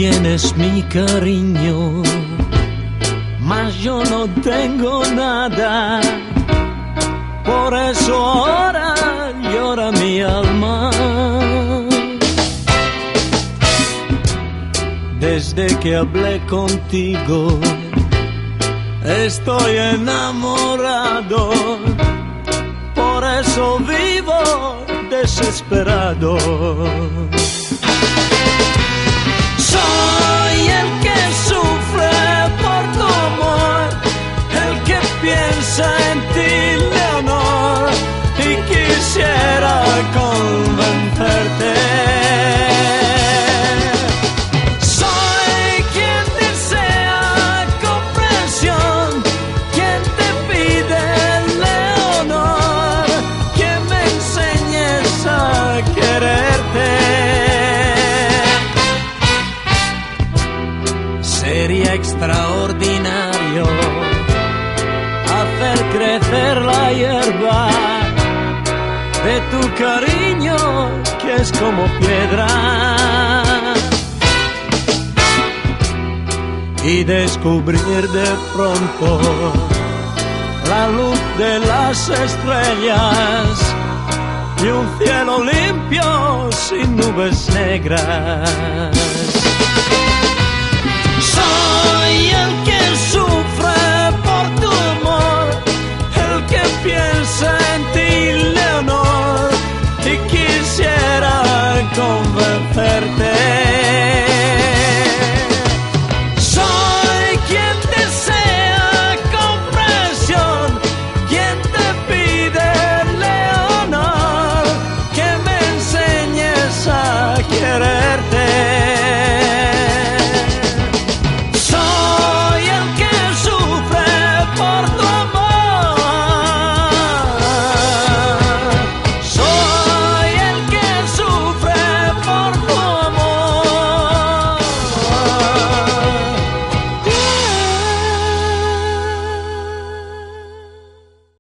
tienes mi cariño, mas yo no tengo nada. Por eso ahora llora mi alma. Desde que hablé contigo, estoy enamorado. Por eso vivo desesperado. Soy el que sufre por tu amor, el que piensa en ti, Leonor, y quisiera convencerte. Soy quien desea comprensión, quien te pide, Leonor, que me enseñes a quererte. Sería extraordinario hacer crecer la hierba de tu cariño, que es como piedra, y descubrir de pronto la luz de las estrellas y un cielo limpio sin nubes negras. Soy